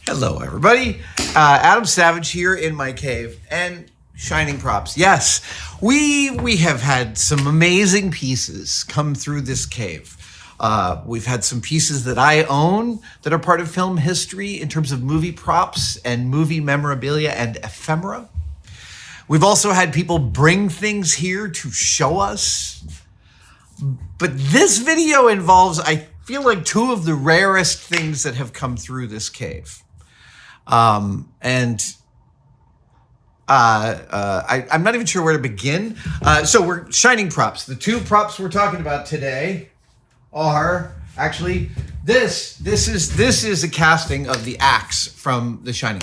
Hello, everybody. Adam Savage here in my cave and shining props. Yes, we have had some amazing pieces come through this cave. We've had some pieces that I own that are part of film history in terms of movie props and movie memorabilia and ephemera. We've also had people bring things here to show us. But this video involves, I feel like, two of the rarest things that have come through this cave. I'm not even sure where to begin. So we're shining props. The two props we're talking about today are actually this is a casting of the axe from The Shining.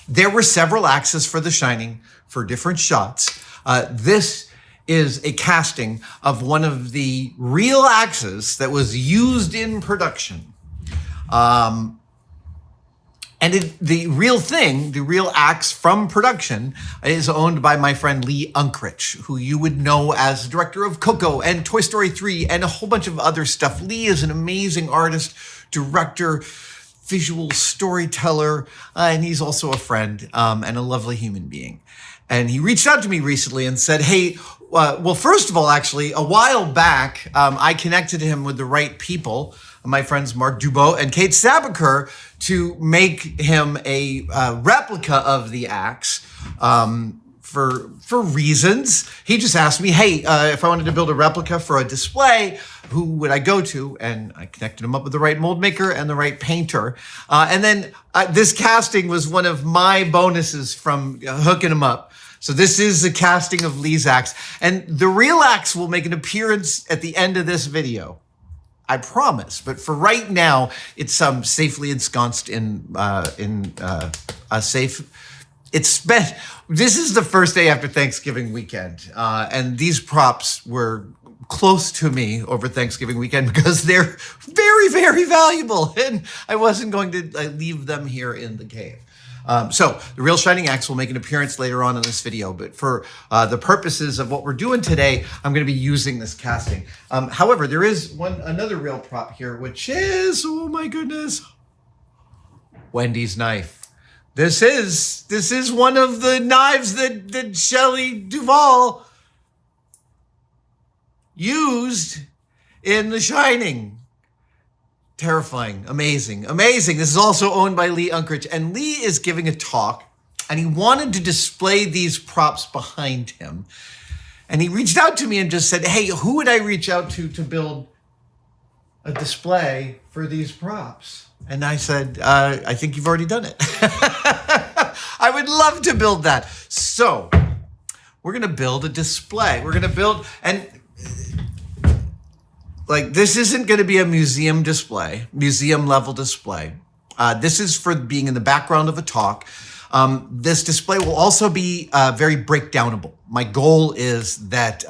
There were several axes for The Shining for different shots. This is a casting of one of the real axes that was used in production. The real axe from production is owned by my friend Lee Unkrich, who you would know as the director of Coco and Toy Story 3 and a whole bunch of other stuff. Lee is an amazing artist, director, visual storyteller, and he's also a friend and a lovely human being. And he reached out to me recently and said, hey, well, first of all, actually, a while back, I connected him with the right people, my friends Mark Dubois and Kate Sabaker, to make him a replica of the axe for reasons. He just asked me, hey, if I wanted to build a replica for a display, who would I go to? And I connected him up with the right mold maker and the right painter. And then this casting was one of my bonuses from hooking him up. So this is a casting of Lee's axe. And the real axe will make an appearance at the end of this video. I promise. But for right now, it's safely ensconced in a safe. This is the first day after Thanksgiving weekend. And these props were close to me over Thanksgiving weekend because they're very, very valuable. And I wasn't going to leave them here in the cave. So the real shining axe will make an appearance later on in this video, but for the purposes of what we're doing today, I'm going to be using this casting. However, there is another real prop here, which is, oh my goodness, Wendy's knife. This is one of the knives that Shelley Duvall used in The Shining. Terrifying, amazing. This is also owned by Lee Unkrich, and Lee is giving a talk, and he wanted to display these props behind him. And he reached out to me and just said, hey, who would I reach out to build a display for these props? And I said, I think you've already done it. I would love to build that. So we're going to build a display. We're going to build, and this isn't going to be a museum display, museum level display. This is for being in the background of a talk. This display will also be very breakdownable. My goal is that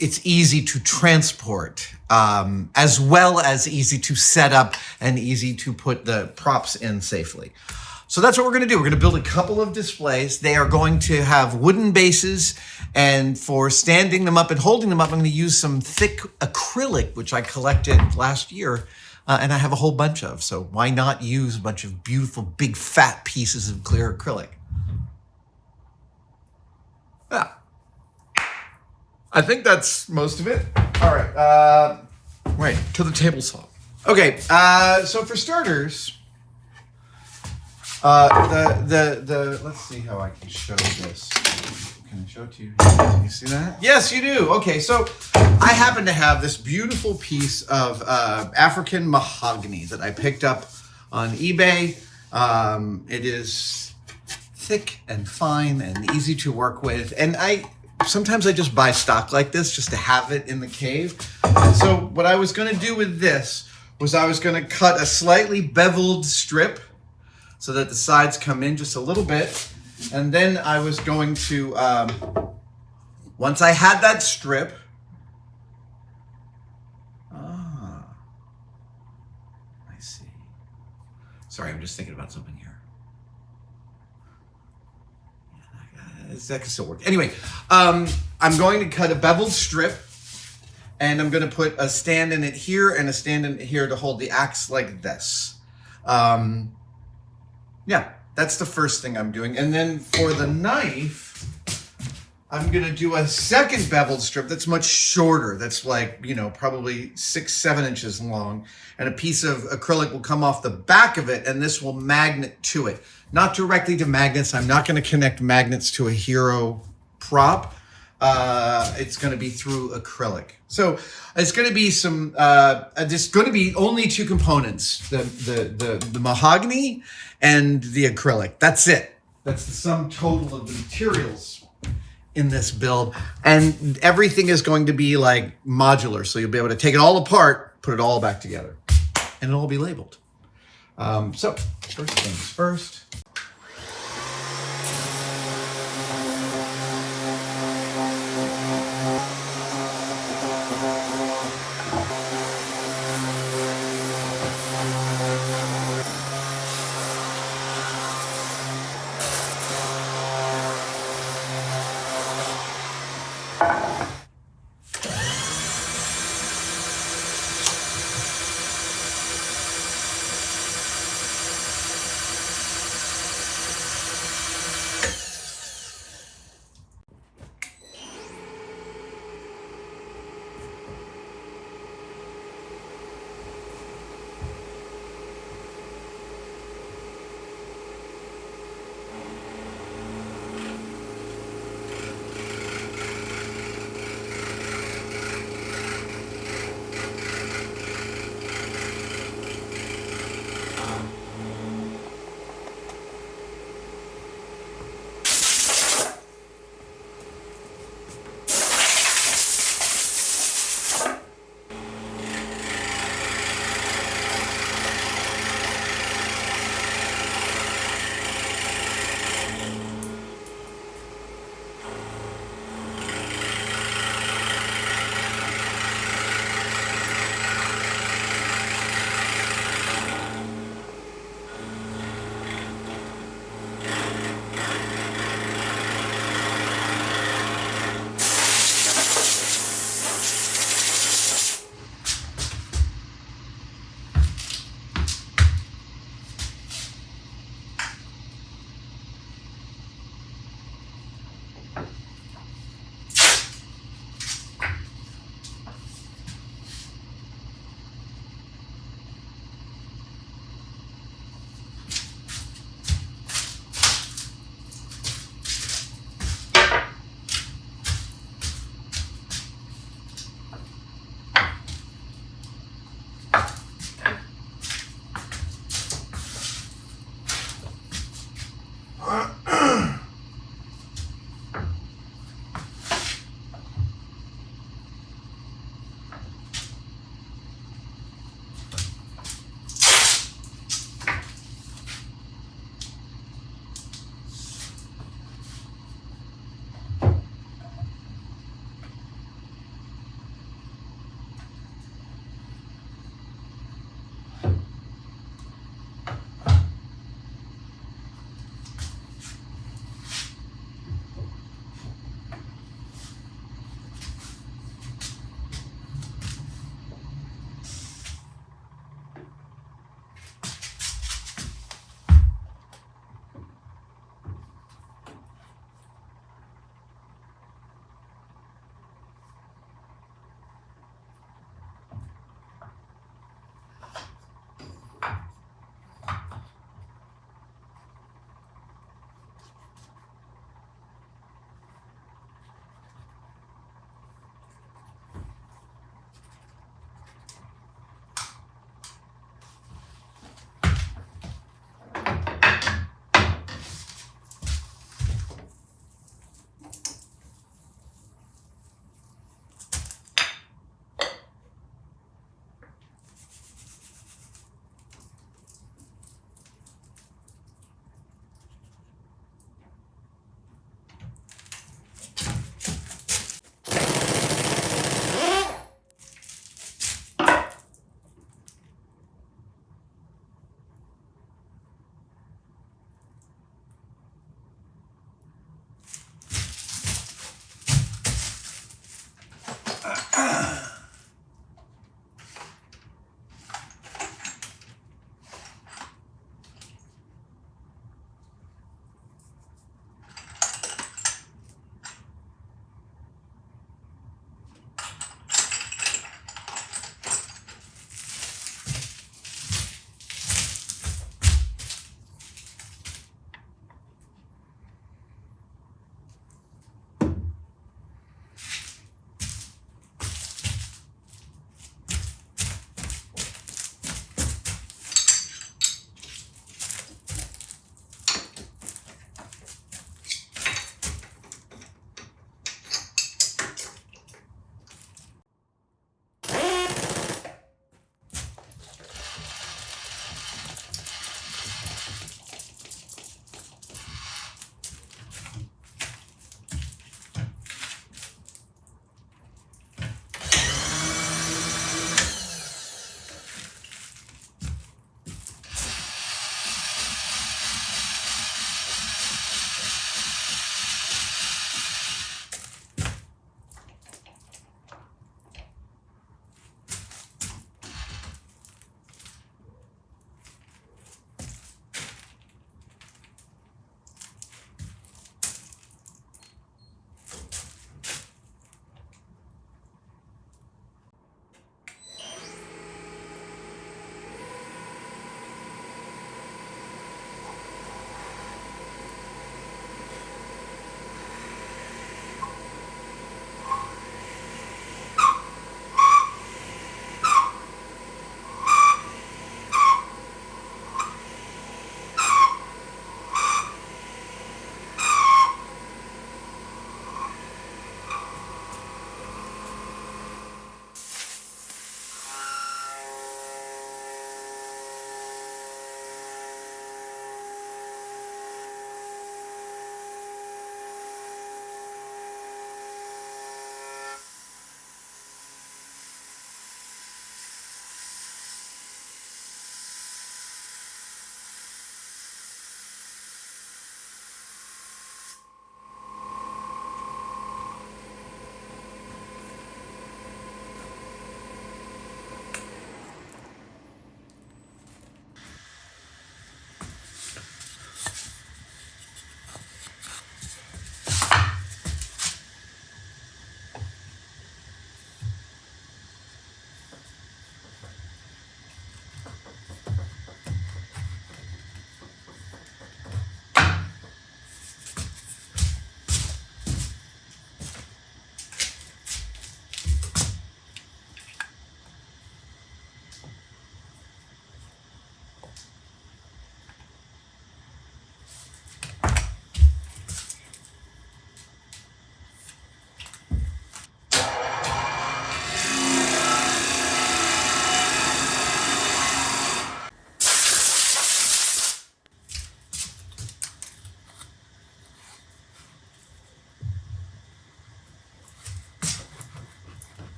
it's easy to transport, as well as easy to set up and easy to put the props in safely. So that's what we're going to do. We're going to build a couple of displays. They are going to have wooden bases, and for standing them up and holding them up, I'm going to use some thick acrylic, which I collected last year, and I have a whole bunch of. So why not use a bunch of beautiful, big, fat pieces of clear acrylic? Yeah. I think that's most of it. All right. Right, to the table saw. Okay, so for starters, let's see how I can show this. Can I show it to you? Can you see that? Yes, you do. Okay, so I happen to have this beautiful piece of African mahogany that I picked up on eBay. It is thick and fine and easy to work with. And sometimes I just buy stock like this just to have it in the cave. And so what I was going to do with this was I was going to cut a slightly beveled strip so that the sides come in just a little bit. And then I was going to, once I had that strip, I see. Sorry, I'm just thinking about something here. That can still work. Anyway, I'm going to cut a beveled strip And I'm going to put a stand in it here and a stand in it here to hold the axe like this. Yeah, that's the first thing I'm doing. And then for the knife, I'm going to do a second beveled strip that's much shorter. That's like, you know, probably 6-7 inches long. And a piece of acrylic will come off the back of it, and this will magnet to it. Not directly to magnets. I'm not going to connect magnets to a hero prop. It's going to be through acrylic. So it's going to be some, there's going to be only two components, the mahogany and the acrylic. That's it. That's the sum total of the materials in this build. And everything is going to be like modular. So you'll be able to take it all apart, put it all back together, and it'll all be labeled. So first things first.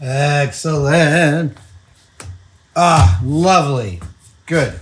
Excellent. Ah, lovely. Good.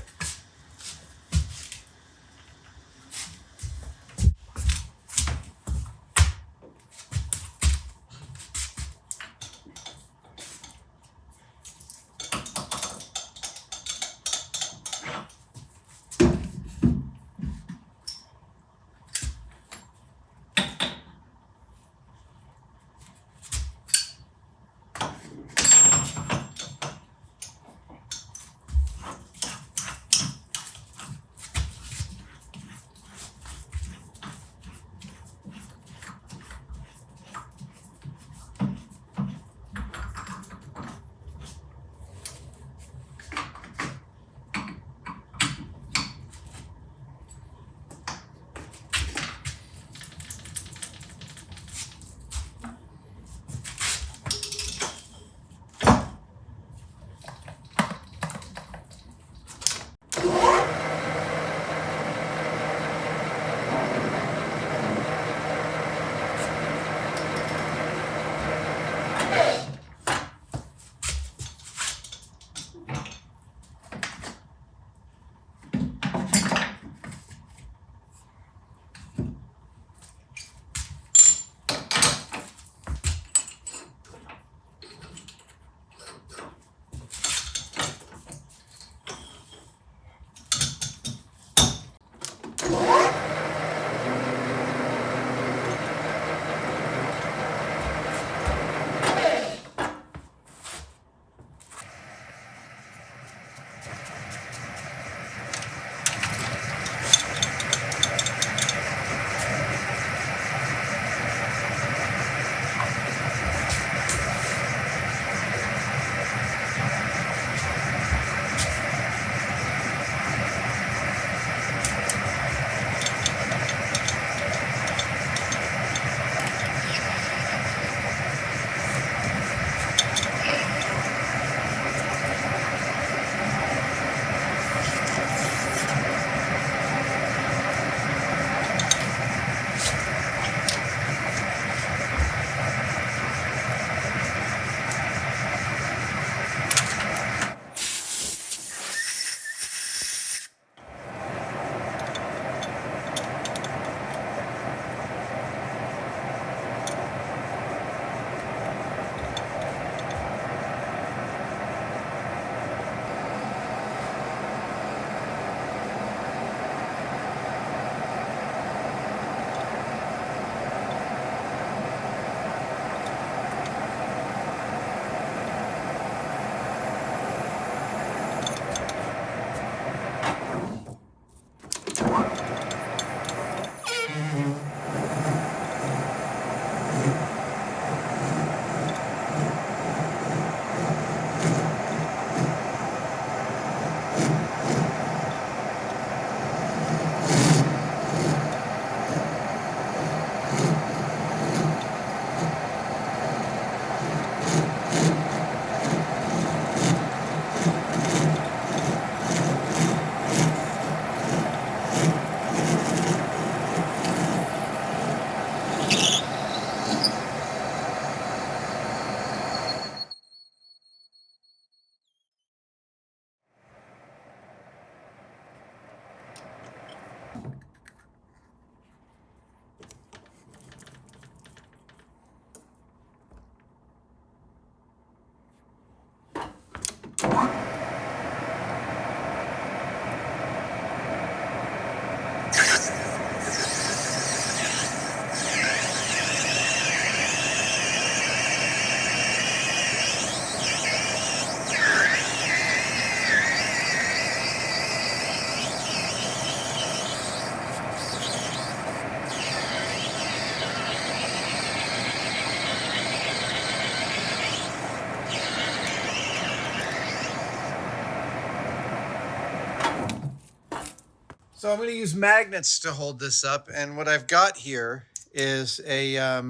So I'm going to use magnets to hold this up, and what I've got here is a. I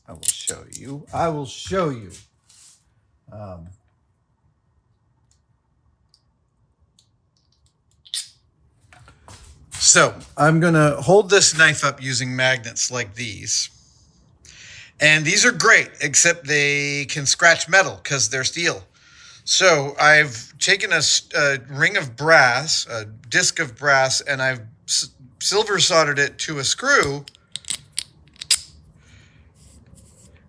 will show you. I will show you. So I'm going to hold this knife up using magnets like these. And these are great, except they can scratch metal because they're steel. So I've taken a ring of brass, a disc of brass, and I've silver soldered it to a screw.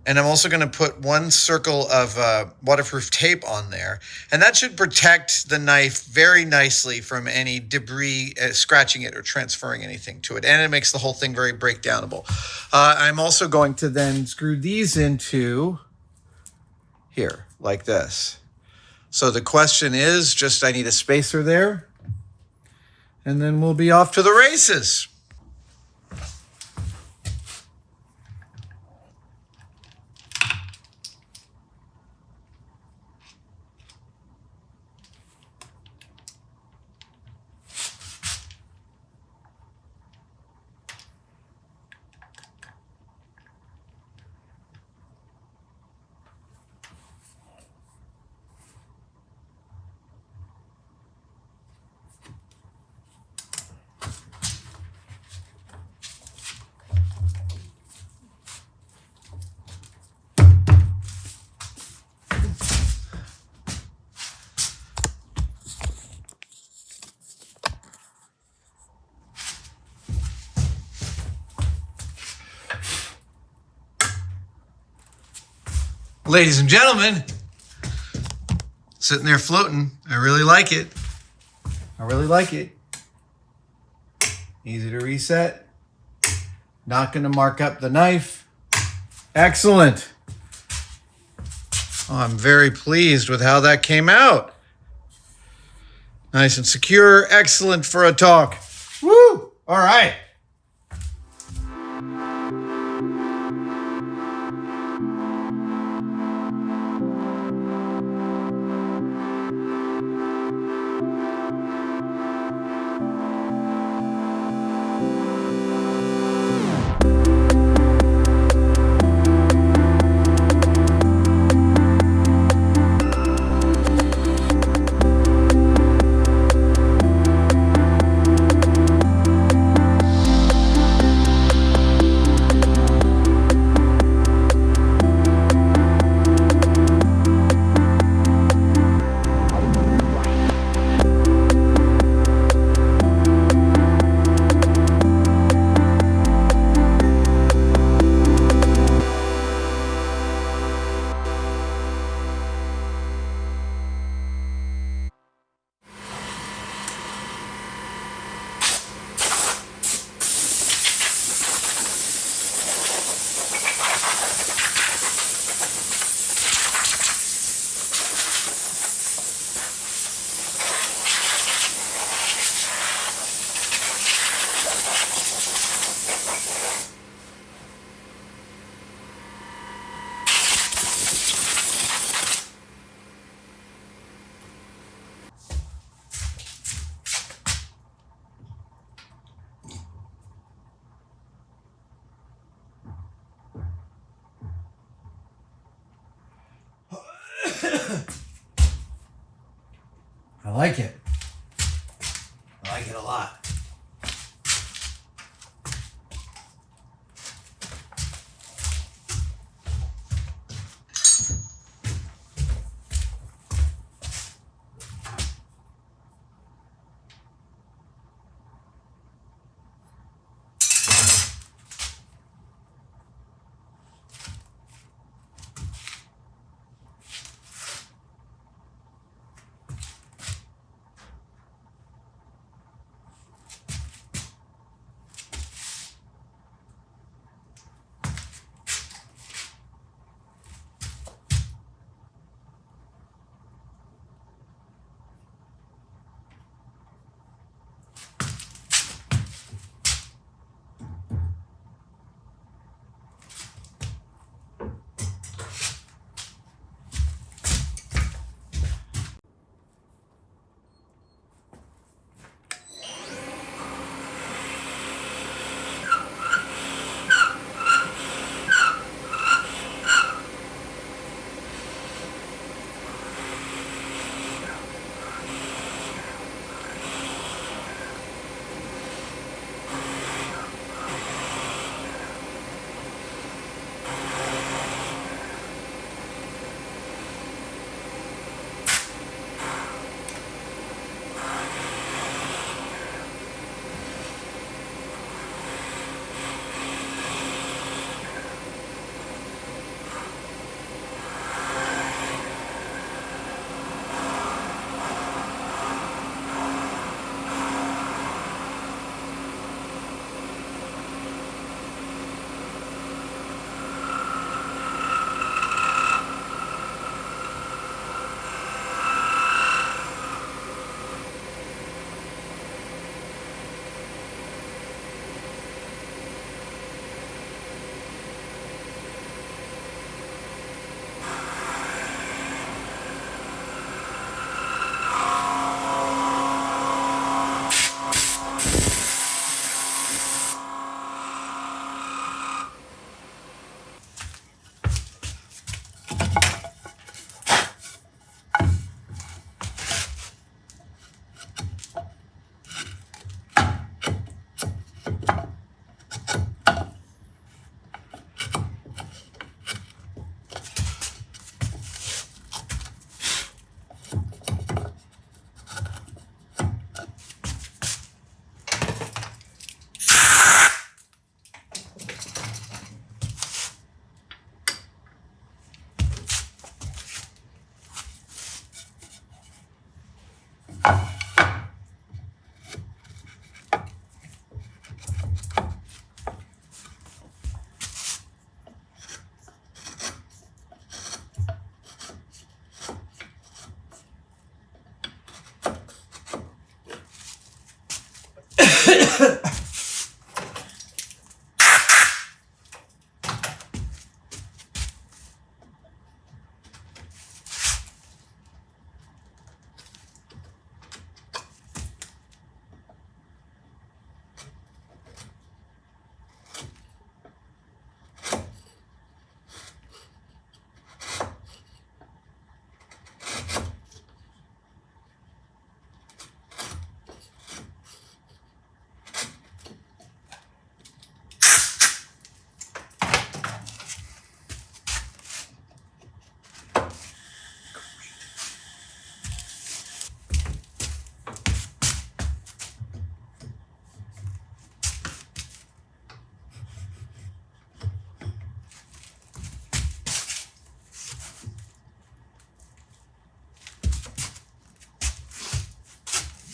And I'm also going to put one circle of waterproof tape on there. And that should protect the knife very nicely from any debris scratching it or transferring anything to it. And it makes the whole thing very breakdownable. I'm also going to then screw these into here, like this. So the question is just I need a spacer there. And then we'll be off to the races. Ladies and gentlemen, sitting there floating. I really like it. I really like it. Easy to reset. Not going to mark up the knife. Excellent. Oh, I'm very pleased with how that came out. Nice and secure. Excellent for a talk. Woo! All right. I like it. I like it a lot.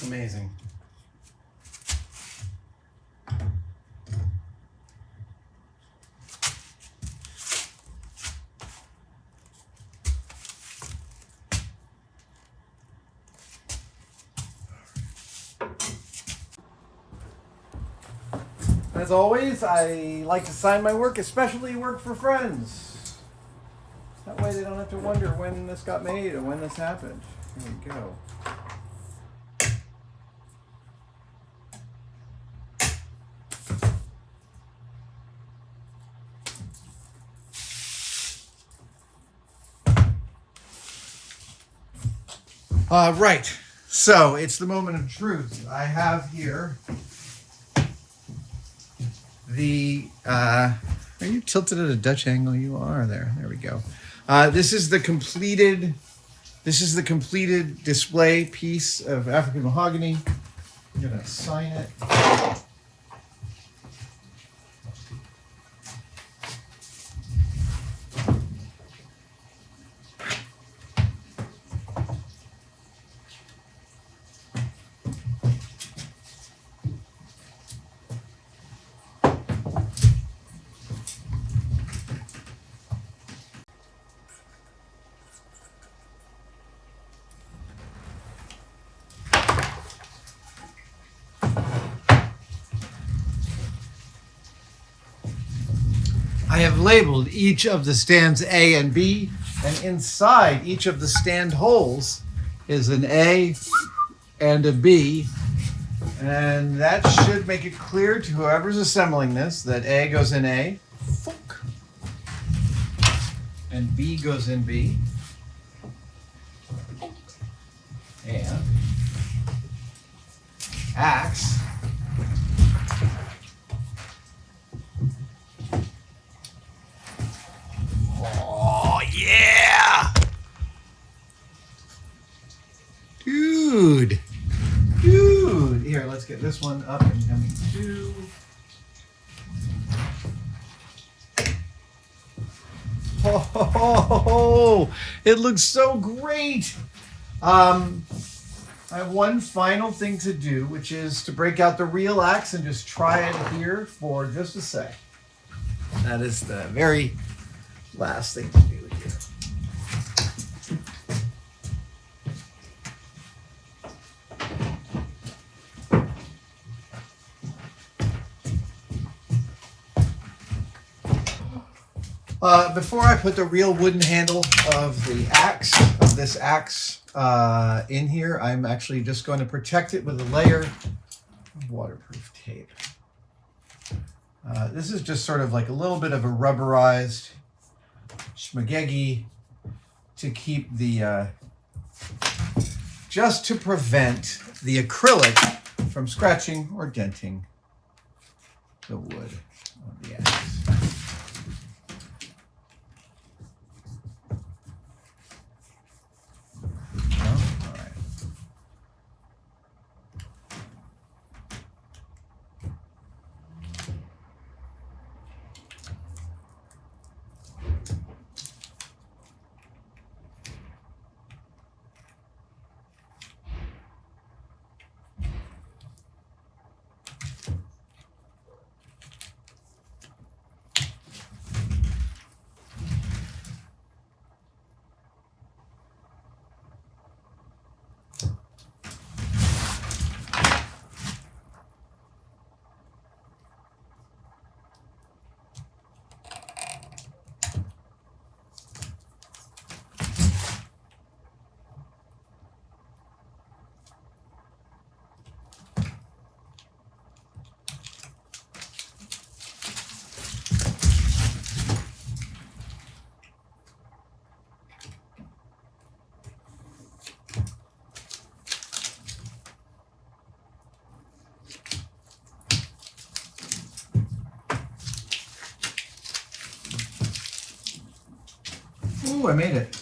Amazing. As always, I like to sign my work, especially work for friends. That way they don't have to wonder when this got made or when this happened. There we go. Right. So it's the moment of truth. I have here the. Are you tilted at a Dutch angle? You are there. There we go. This is the completed. This is the completed display piece of African mahogany. I'm gonna sign it. I have labeled each of the stands A and B, and inside each of the stand holes is an A and a B, and that should make it clear to whoever's assembling this that A goes in A, and B goes in B, and axe Dude. Here, let's get this one up and coming too. Oh, it looks so great. I have one final thing to do, which is to break out the real axe and just try it here for just a sec. That is the very last thing to do here. Before I put the real wooden handle of this axe in here, I'm actually just going to protect it with a layer of waterproof tape. This is just sort of like a little bit of a rubberized schmagegi to keep the, just to prevent the acrylic from scratching or denting the wood of the axe. Ooh, I made it.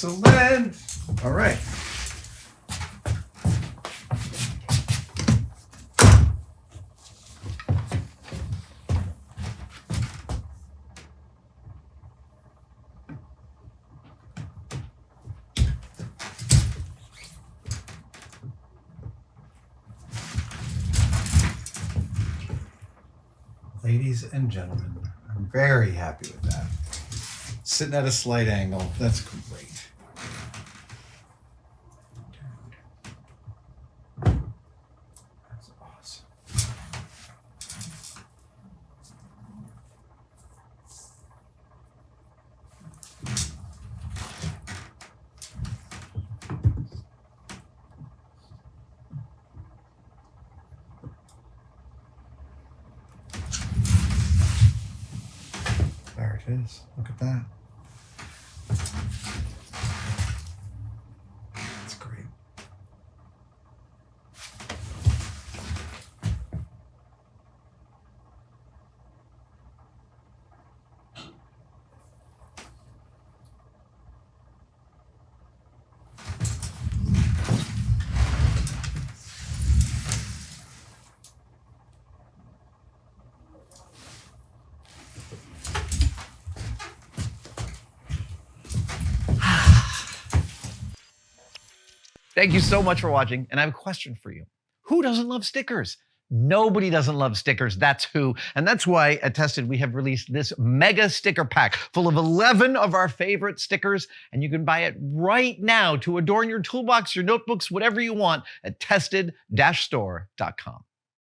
Excellent. All right. Ladies and gentlemen, I'm very happy with that. Sitting at a slight angle, that's great. That's awesome. There it is. Look at that. That's great. Thank you so much for watching, and I have a question for you. Who doesn't love stickers? Nobody doesn't love stickers, that's who. And that's why at Tested we have released this mega sticker pack full of 11 of our favorite stickers, and you can buy it right now to adorn your toolbox, your notebooks, whatever you want at tested-store.com.